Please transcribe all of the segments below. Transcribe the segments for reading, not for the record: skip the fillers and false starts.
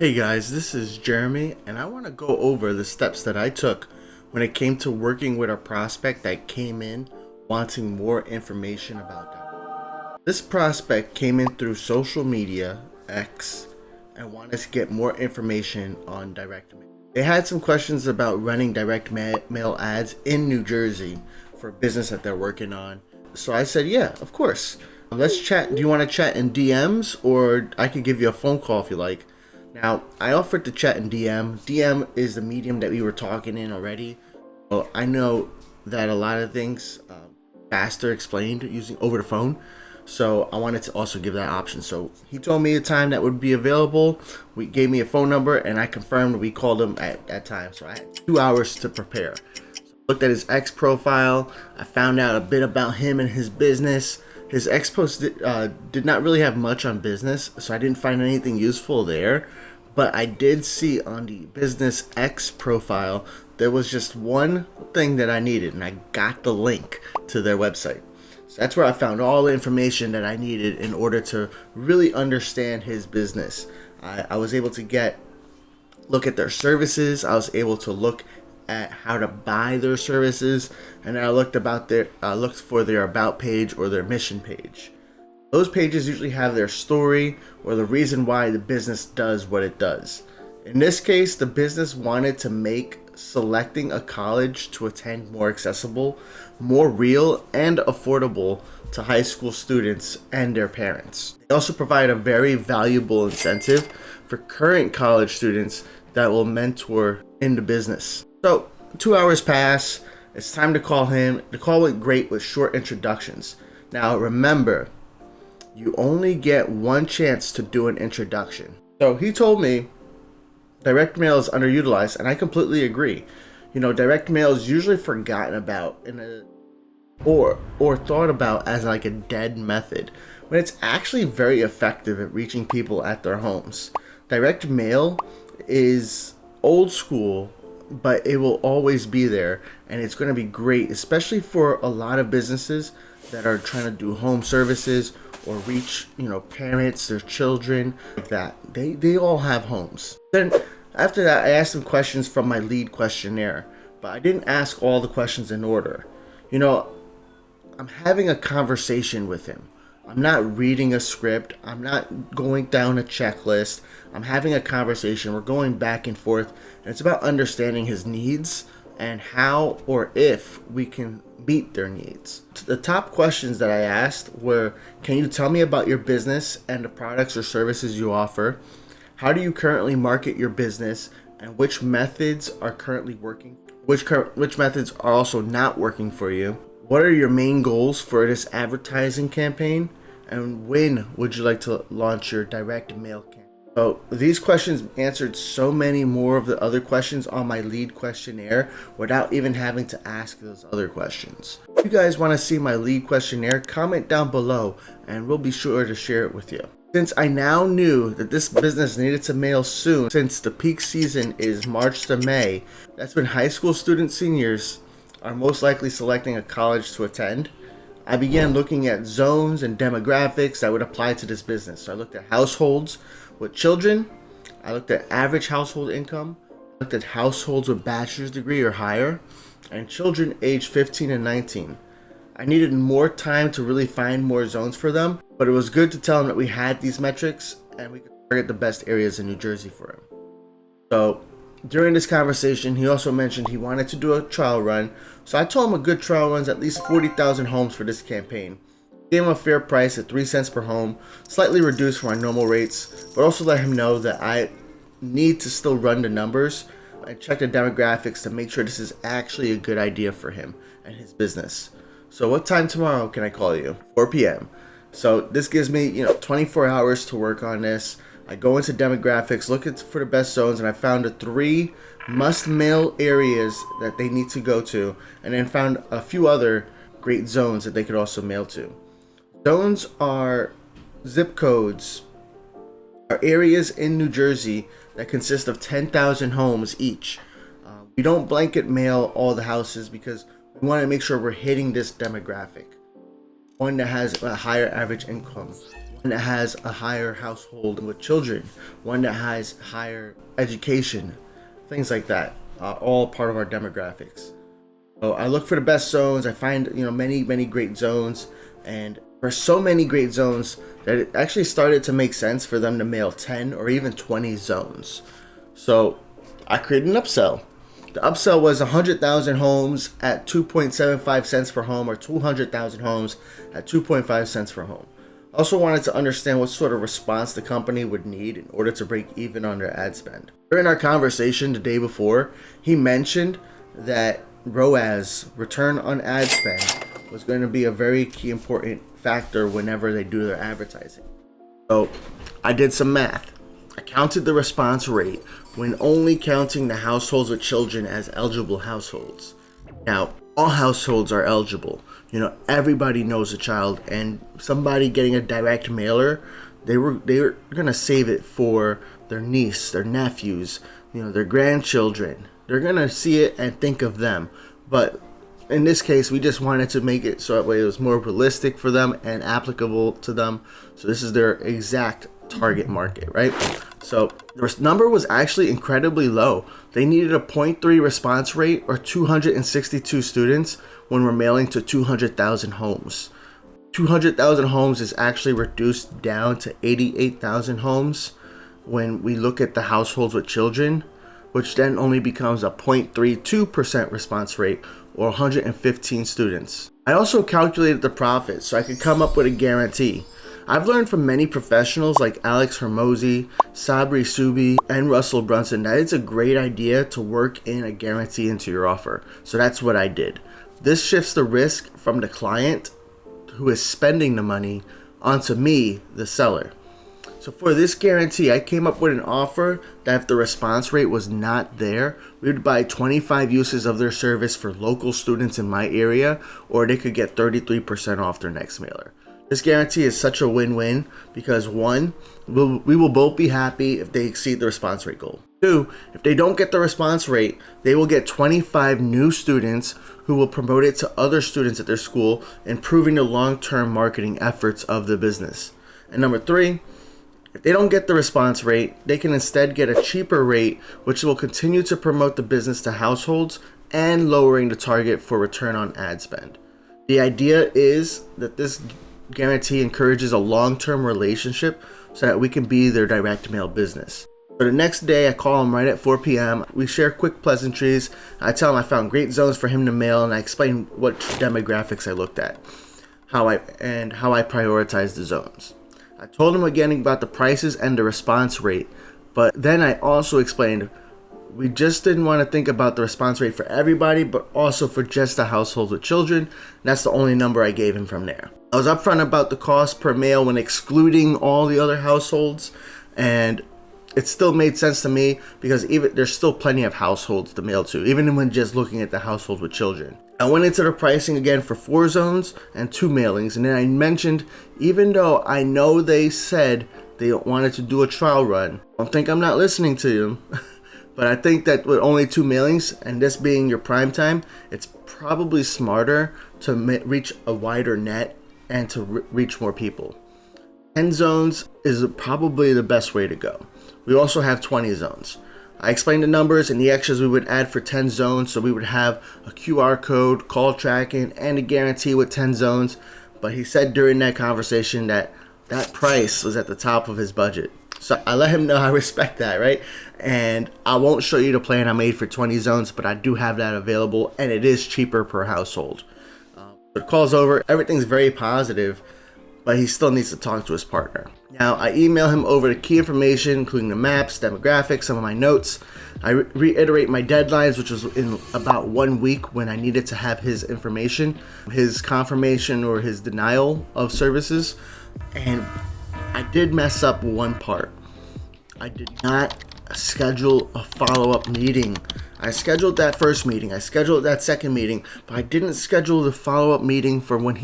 Hey guys, this is Jeremy, and I want to go over the steps that I took when it came to working with a prospect that came in wanting more information about that. This prospect came in through social media, X, and wanted to get more information on direct mail. They had some questions about running mail ads in New Jersey for a business that they're working on. So I said, yeah, of course. Let's chat. Do you want to chat in DMs, or I could give you a phone call if you like? Now, I offered to chat in DM. DM is the medium that we were talking in already. Well, I know that a lot of things faster explained using over the phone, so I wanted to also give that option. So he told me a time that would be available. We gave me a phone number, and I confirmed we called him at that time. So I had 2 hours to prepare. Looked at his X profile. I found out a bit about him and his business. His X post did not really have much on business, so I didn't find anything useful there. But I did see on the business X profile there was just one thing that I needed, and I got the link to their website. So that's where I found all the information that I needed in order to really understand his business. I was able to look at their services. I was able to look at how to buy their services, and then I looked for their about page or their mission page. Those pages usually have their story or the reason why the business does what it does. In this case, the business wanted to make selecting a college to attend more accessible, more real, and affordable to high school students and their parents. They also provide a very valuable incentive for current college students that will mentor in the business. So 2 hours pass. It's time to call him. The call went great with short introductions. Now remember, you only get one chance to do an introduction. So he told me direct mail is underutilized, and I completely agree. You know, direct mail is usually forgotten about or thought about as like a dead method, when it's actually very effective at reaching people at their homes. Direct mail is old school, but it will always be there, and it's going to be great, especially for a lot of businesses that are trying to do home services or reach, parents, their children, like that. They all have homes. Then after that, I asked some questions from my lead questionnaire, but I didn't ask all the questions in order. You know, I'm having a conversation with him. I'm not reading a script. I'm not going down a checklist. I'm having a conversation. We're going back and forth, and it's about understanding his needs and how or if we can meet their needs. The top questions that I asked were, can you tell me about your business and the products or services you offer? How do you currently market your business, and which methods are currently working? Which methods are also not working for you? What are your main goals for this advertising campaign? And when would you like to launch your direct mail campaign? So these questions answered so many more of the other questions on my lead questionnaire without even having to ask those other questions. If you guys want to see my lead questionnaire, comment down below and we'll be sure to share it with you. Since I now knew that this business needed to mail soon, since the peak season is March to May, that's when high school seniors are most likely selecting a college to attend, I began looking at zones and demographics that would apply to this business. So I looked at households with children, I looked at average household income, I looked at households with bachelor's degree or higher, and children aged 15 and 19. I needed more time to really find more zones for them, but it was good to tell them that we had these metrics and we could target the best areas in New Jersey for him. So during this conversation, he also mentioned he wanted to do a trial run. So I told him a good trial run's at least 40,000 homes for this campaign. Gave him a fair price at 3 cents per home, slightly reduced from our normal rates, but also let him know that I need to still run the numbers and check the demographics to make sure this is actually a good idea for him and his business. So what time tomorrow can I call you? 4 p.m. So this gives me, 24 hours to work on this. I go into demographics, look for the best zones, and I found the 3 must-mail areas that they need to go to, and then found a few other great zones that they could also mail to. Zones are zip codes, are areas in New Jersey that consist of 10,000 homes each. We don't blanket mail all the houses because we want to make sure we're hitting this demographic. One that has a higher average income, one that has a higher household with children, one that has higher education, things like that, all part of our demographics. So I look for the best zones. I find many great zones, and for so many great zones that it actually started to make sense for them to mail 10 or even 20 zones. So I created an upsell. The upsell was 100,000 homes at 2.75 cents per home, or 200,000 homes at 2.5 cents per home. I also wanted to understand what sort of response the company would need in order to break even on their ad spend. During our conversation the day before, he mentioned that ROAS, return on ad spend, was going to be a very key important factor whenever they do their advertising. So I did some math. I counted the response rate when only counting the households with children as eligible households. Now, all households are eligible. Everybody knows a child, and somebody getting a direct mailer, they were gonna save it for their niece, their nephews, their grandchildren. They're gonna see it and think of them. But in this case, we just wanted to make it so that way it was more realistic for them and applicable to them. So this is their exact target market, right? So the number was actually incredibly low. They needed a 0.3 response rate, or 262 students, when we're mailing to 200,000 homes. 200,000 homes is actually reduced down to 88,000 homes when we look at the households with children, which then only becomes a 0.32% response rate, or 115 students. I also calculated the profit so I could come up with a guarantee. I've learned from many professionals like Alex Hermosi, Sabri Subi, and Russell Brunson that it's a great idea to work in a guarantee into your offer. So that's what I did. This shifts the risk from the client who is spending the money onto me, the seller. So for this guarantee, I came up with an offer that if the response rate was not there, we would buy 25 uses of their service for local students in my area, or they could get 33% off their next mailer. This guarantee is such a win-win because 1, we will both be happy if they exceed the response rate goal. 2, if they don't get the response rate, they will get 25 new students who will promote it to other students at their school, improving the long-term marketing efforts of the business. And number 3, if they don't get the response rate, they can instead get a cheaper rate, which will continue to promote the business to households and lowering the target for return on ad spend. The idea is that this guarantee encourages a long-term relationship so that we can be their direct mail business. So the next day, I call him right at 4 p.m. We share quick pleasantries. I tell him I found great zones for him to mail, and I explain what demographics I looked at, how I prioritized the zones. I told him again about the prices and the response rate, but then I also explained we just didn't want to think about the response rate for everybody, but also for just the households with children. That's the only number I gave him from there. I was upfront about the cost per mail when excluding all the other households, and it still made sense to me because even there's still plenty of households to mail to, even when just looking at the households with children. I went into the pricing again for 4 zones and 2 mailings, and then I mentioned, even though I know they said they wanted to do a trial run, I don't think I'm not listening to them. But I think that with only 2 mailings and this being your prime time, it's probably smarter to reach a wider net and to reach more people. 10 zones is probably the best way to go. We also have 20 zones. I explained the numbers and the extras we would add for 10 zones, so we would have a QR code, call tracking, and a guarantee with 10 zones. But he said during that conversation that that price was at the top of his budget. So I let him know I respect that, right? And I won't show you the plan I made for 20 zones, but I do have that available, and it is cheaper per household. The call's over, everything's very positive, but he still needs to talk to his partner. Now, I email him over the key information, including the maps, demographics, some of my notes. I reiterate my deadlines, which was in about 1 week when I needed to have his information, his confirmation or his denial of services. And I did mess up one part. I did not schedule a follow-up meeting. I scheduled that first meeting, I scheduled that second meeting, but I didn't schedule the follow-up meeting for when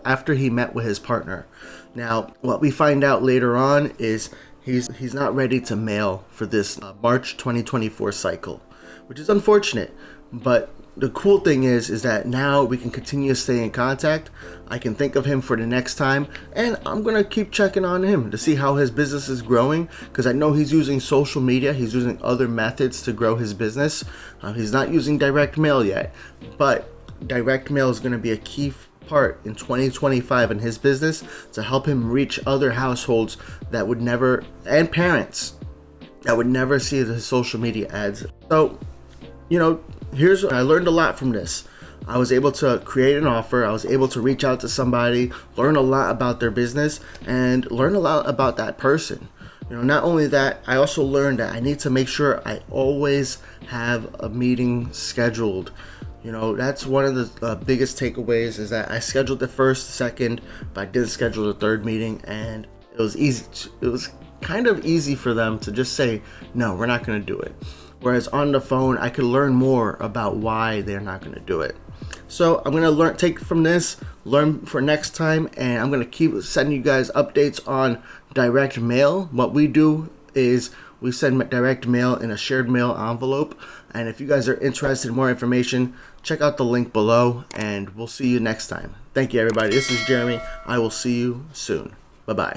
after he met with his partner. Now, what we find out later on is he's not ready to mail for this March 2024 cycle, which is unfortunate, but the cool thing is that now we can continue to stay in contact. I can think of him for the next time, and I'm gonna keep checking on him to see how his business is growing, because I know he's using social media, he's using other methods to grow his business. He's not using direct mail yet, but direct mail is gonna be a key part in 2025 in his business to help him reach other households that would never, and parents that would never see the social media ads. So, I learned a lot from this. I was able to create an offer. I was able to reach out to somebody, learn a lot about their business, and learn a lot about that person. Not only that, I also learned that I need to make sure I always have a meeting scheduled. That's one of the biggest takeaways, is that I scheduled the first, second, but I didn't schedule the third meeting, and it was easy. It was kind of easy for them to just say, no, we're not going to do it. Whereas on the phone, I could learn more about why they're not going to do it. So I'm going to take from this, learn for next time, and I'm going to keep sending you guys updates on direct mail. What we do is we send direct mail in a shared mail envelope. And if you guys are interested in more information, check out the link below, and we'll see you next time. Thank you, everybody. This is Jeremy. I will see you soon. Bye-bye.